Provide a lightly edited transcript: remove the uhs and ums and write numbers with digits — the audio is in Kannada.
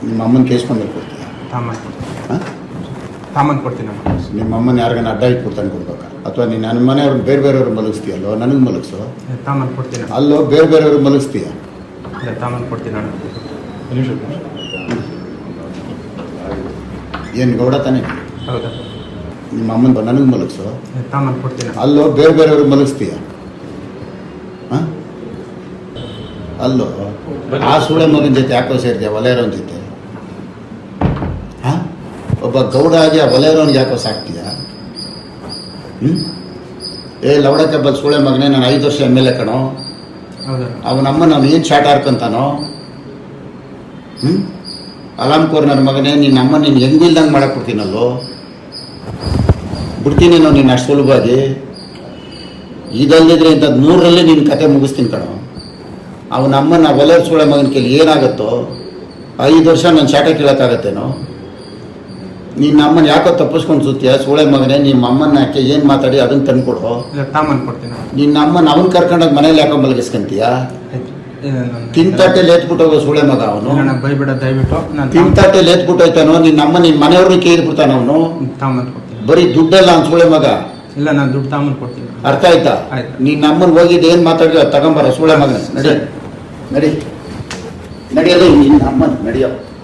ನಿಮ್ಮ ಅಮ್ಮನ ಕೇಸ್ ಬಂದಲ್ಲಿ ಕೊಡ್ತೀಯಾ? ಹಾಂ, ಸಾಮಾನು ಕೊಡ್ತೀನಿ ಅಮ್ಮ. ನಿಮ್ಮ ಅಮ್ಮನ ಯಾರಿಗಾನ ಅಡ್ಡ ಇಟ್ಬಿಡ್ತಾನೆ ಕೊಡ್ಬೇಕಾ? ಅಥವಾ ನೀನು ನನ್ನ ಮನೆಯವ್ರು ಬೇರೆ ಬೇರೆಯವ್ರು ಮಲಗಿಸ್ತೀಯಲ್ಲೋ, ನನಗೆ ಮಲಗಿಸೋ. ಸಾಮಾನು ಕೊಡ್ತೀನಿ ಅಲ್ಲೋ ಬೇರೆ ಬೇರೆಯವ್ರು ಮಲಗಿಸ್ತೀಯ. ಸಾಮಾನು ಕೊಡ್ತೀನಿ ಅಣ್ಣ. ಏನು ಗೌಡ ತಾನೇ? ಹೌದಾ? ನಿಮ್ಮ ಅಮ್ಮನ ನನಗೆ ಮಲಗಿಸೋ. ಸಾಮಾನು ಕೊಡ್ತೀನಿ ಅಲ್ಲೋ ಬೇರೆ ಬೇರೆಯವ್ರು ಮಲಗಿಸ್ತೀಯ. ಹಾಂ, ಅಲ್ಲೋ ಆ ಸೂಳೆ ಮಗನ ಜೊತೆ ಯಾಕೋ ಸೇರ್ತೀಯ? ವಲಯರೋನ್ ಜೊತೆ. ಹಾಂ, ಒಬ್ಬ ಗೌಡ ಆಗಿ ಆ ವಲಯರೋನ್ಗೆ ಯಾಕೋ ಸಾಕ್ತೀಯ? ಲವಡಕ್ಕೆ ಬಲ್ ಸೂಳೆ ಮಗನೇ, ನಾನು 5 ವರ್ಷ ಎಮ್ ಎಲ್ ಎ ಕಣೋ. ಅವನಮ್ಮ ನಾವು ಏನು ಶಾಟ್ ಹಾರ್ಕೊಂತಾನೋ. ಅಲಾಮ್ಕೋರ್ ನನ್ನ ಮಗನೇ, ನಿನ್ನ ಅಮ್ಮ ನೀನು ಹೆಂಗಿಲ್ದಂಗೆ ಮಾಡಕ್ಕೆ ಕೊಡ್ತೀನಲ್ಲೋ. ಬಿಡ್ತೀನೇನೋ ನೀನು ಅಷ್ಟು ಸುಲಭವಾಗಿ. ಇದಲ್ಲದಿದ್ರೆ ಇಂಥದ್ದು 100ರಲ್ಲಿ ನಿನ್ನ ಕತೆ ಮುಗಿಸ್ತೀನಿ ಕಣೋ. ಅವನಮ್ಮನ ಒಲೆಯ ಸೂಳೆ ಮಗನ ಕೇಳಿ ಏನಾಗುತ್ತೋ. 5 ವರ್ಷ ನಾನು ಶಾಟ ಕೇಳೋಕ್ಕಾಗತ್ತೇನೋ. ನಿನ್ನ ಅಮ್ಮನ ಯಾಕೋ ತಪ್ಪಿಸ್ಕೊಂಡು ಸುತ್ತೀಯ ಸೂಳೆ ಮಗನೇ. ನಿಮ್ಮ ಅಮ್ಮನ ಯಾಕೆ ಏನು ಮಾತಾಡಿ ಅದನ್ನು ತಂದುಕೊಡು. ನಿನ್ನ ಅಮ್ಮನ ಅವನು ಕರ್ಕೊಂಡೋಗಿ ಮನೇಲಿ ಯಾಕೋ ಮಲಗಿಸ್ಕೊಂತೀಯ? ತಿಂತಟ್ಟೆಲಿ ಎತ್ಬಿಟ್ಟು ಹೋಗೋ ಸೂಳೆ ಮಗ ಅವನು. ತಿಂತಟ್ಟೆಲಿ ಎತ್ಬಿಟ್ಟು ಹೋಯ್ತಾನೋ. ನಿನ್ನ ಅಮ್ಮ ನಿನ್ನ ಮನೆಯವ್ರನ್ನ ಕೇಳಿಬಿಡ್ತಾನ ಅವನು. ಬರೀ ದುಡ್ಡಲ್ಲ ಅವ್ನು ಸೂಳೆ ಮಗ. ಇಲ್ಲ, ನಾನು ದುಡ್ಡು ತಾಮನ್ ಕೊಡ್ತೀನಿ. ಅರ್ಥ ಆಯ್ತಾ? ನಿನ್ನ ಅಮ್ಮನ ಹೋಗಿದ್ದು ಏನು ಮಾತಾಡಿದ ತಗೊಂಬರ ಸೂಳೆ ಮಗನ. ನಡಿ ನಡಿ ನಡಿಯಲ್ಲ ನಿನ್ನ ಅಮ್ಮನ ನಡಿಯೋ.